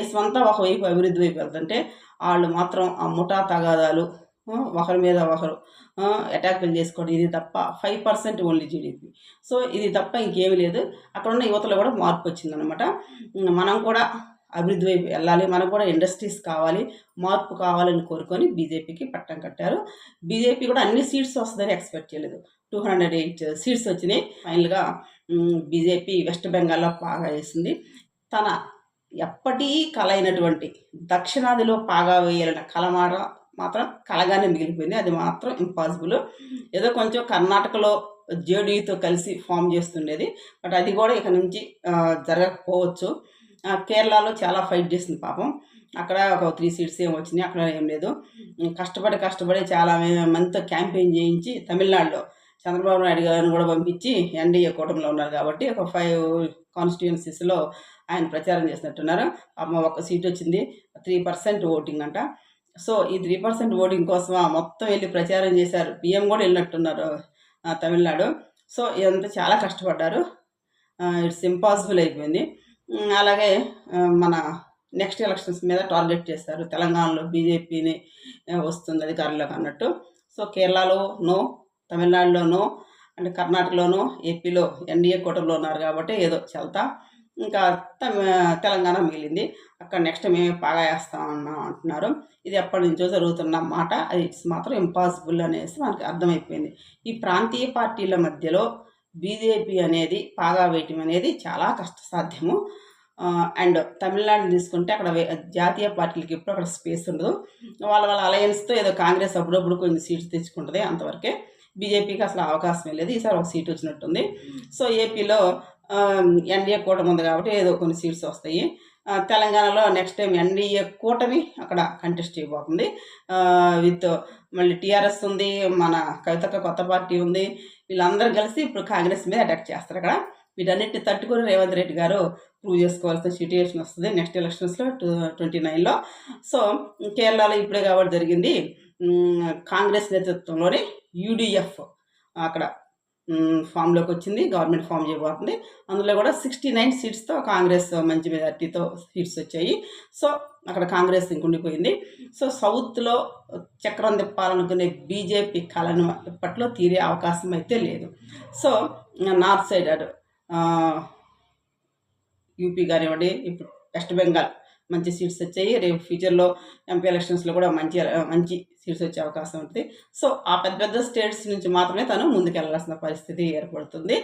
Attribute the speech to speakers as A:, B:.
A: దేశమంతా ఒకవైపు అభివృద్ధి వైపు వెళ్తుంటే, ఆళ్ళు మాత్రం ఆ ముఠా తగాదాలు, ఒకరి మీద ఒకరు అటాకులు చేసుకోవడం ఇది తప్ప 5% ఓన్లీ జీడీపీ. సో, ఇది తప్ప ఇంకేమీ లేదు. అక్కడున్న యువతలో కూడా మార్పొచ్చిందనమాట. మనం కూడా అభివృద్ధి వైపు వెళ్ళాలి. మనకు కూడా ఇండస్ట్రీస్ కావాలి. మార్పు కావాలని కోరుకొని బీజేపీకి పట్టం కట్టారు. బీజేపీ కూడా అన్ని సీట్స్ వస్తదని ఎక్స్‌పెక్ట్ చేయలేదు. 208 సీట్స్ వచ్చినాయి. ఫైనల్‌గా బీజేపీ వెస్ట్ బెంగాల్‌లో పాగా వేసింది. తన ఎప్పటి కల అయినటువంటి దక్షిణాదిలో పాగా వేయాలన్న కల మాత్రం కలగానే మిగిలిపోయింది. అది మాత్రం ఇంపాసిబుల్. ఏదో కొంచెం కర్ణాటకలో జేడీయూతో కలిసి ఫామ్ చేస్తుండేది. బట్ అది కూడా ఇక నుంచి జరగకపోవచ్చు. కేరళలో చాలా ఫైట్ చేసింది పాపం. అక్కడ ఒక 3 సీట్స్ ఏమో వచ్చినాయి. అక్కడ ఏం లేదు. కష్టపడి చాలా మందితో క్యాంపెయిన్ చేయించి తమిళనాడులో చంద్రబాబు నాయుడు గారిని కూడా పంపించి ఎన్డీఏ కూటమిలో ఉన్నారు కాబట్టి ఒక 5 కాన్స్టిట్యుయెన్సీస్‌లో ఆయన ప్రచారం చేసినట్టున్నారు. పాపం ఒక్క సీట్ వచ్చింది. 3% ఓటింగ్ అంట. సో, ఈ 3% ఓటింగ్ కోసమా మొత్తం వెళ్లి ప్రచారం చేశారు. పీఎం కూడా వెళ్ళినట్టున్నారు తమిళనాడు. సో, ఇదంతా చాలా కష్టపడ్డారు. ఇట్స్ ఇంపాసిబుల్ అయిపోయింది. అలాగే మన నెక్స్ట్ ఎలక్షన్స్ మీద టార్గెట్ చేశారు. తెలంగాణలో బీజేపీని వస్తుంది అధికారంలోకి అన్నట్టు. సో, కేరళలో నో, తమిళనాడులో నో, అండ్ కర్ణాటకలోనూ, ఏపీలో ఎన్డీఏ కూటమిలో ఉన్నారు కాబట్టి ఏదో చెల్తా. ఇంకా తెలంగాణ మిగిలింది. అక్కడ నెక్స్ట్ మేమే పాగా వేస్తామన్నాం అంటున్నారు. ఇది ఎప్పటి నుంచో జరుగుతున్న మాట. అది ఇట్స్ మాత్రం ఇంపాసిబుల్ అనేసి మనకు అర్థమైపోయింది. ఈ ప్రాంతీయ పార్టీల మధ్యలో బీజేపీ అనేది పాగా వేయటం అనేది చాలా కష్టసాధ్యము. అండ్ తమిళనాడుని తీసుకుంటే అక్కడ జాతీయ పార్టీలకి ఎప్పుడు అక్కడ స్పేస్ ఉండదు. వాళ్ళ అలయన్స్‌తో ఏదో కాంగ్రెస్ అప్పుడప్పుడు కొన్ని సీట్స్ తెచ్చుకుంటది అంతవరకే. బీజేపీకి అసలు అవకాశమే లేదు. ఈసారి ఒక సీట్ వచ్చినట్టుంది. సో, ఏపీలో ఎన్డీఏ కూటమి ఉంది కాబట్టి ఏదో కొన్ని సీట్స్ వస్తాయి. తెలంగాణలో నెక్స్ట్ టైం ఎన్డీఏ కూటమి అక్కడ కంటెస్ట్ చేయబోతుంది. విత్ మళ్ళీ టీఆర్ఎస్ ఉంది, మన కవితక్క కొత్త పార్టీ ఉంది. వీళ్ళందరూ కలిసి ఇప్పుడు కాంగ్రెస్ మీద అటాక్ చేస్తారు అక్కడ. వీటన్నిటిని తట్టుకొని రేవంత్ రెడ్డి గారు ప్రూవ్ చేసుకోవాల్సిన సిట్యుయేషన్ వస్తుంది నెక్స్ట్ ఎలక్షన్స్‌లో 29లో. సో, కేరళలో ఇప్పుడే కాబట్టి జరిగింది. కాంగ్రెస్ నేతృత్వంలోని యూడీఎఫ్ అక్కడ ఫామ్‌లోకి వచ్చింది. గవర్నమెంట్ ఫామ్ చేయబోతుంది. అందులో కూడా 69 సీట్స్‌తో కాంగ్రెస్ మంచి మెజార్టీతో సీట్స్ వచ్చాయి. సో, అక్కడ కాంగ్రెస్ ఇంకుండిపోయింది. సో, సౌత్‌లో చక్రం తిప్పాలనుకునే బీజేపీ కలను ఇప్పట్లో తీరే అవకాశం అయితే లేదు. సో, నార్త్ సైడ్ అటు యూపీ కానివ్వండి, ఇప్పుడు వెస్ట్ బెంగాల్ మంచి సీట్స్ వచ్చాయి. రేపు ఫ్యూచర్‌లో ఎంపీ ఎలక్షన్స్‌లో కూడా మంచి సీట్స్ వచ్చే అవకాశం ఉంది. సో, ఆ పెద్ద పెద్ద స్టేట్స్ నుంచి మాత్రమే తను ముందుకెళ్లాల్సిన పరిస్థితి ఏర్పడుతుంది.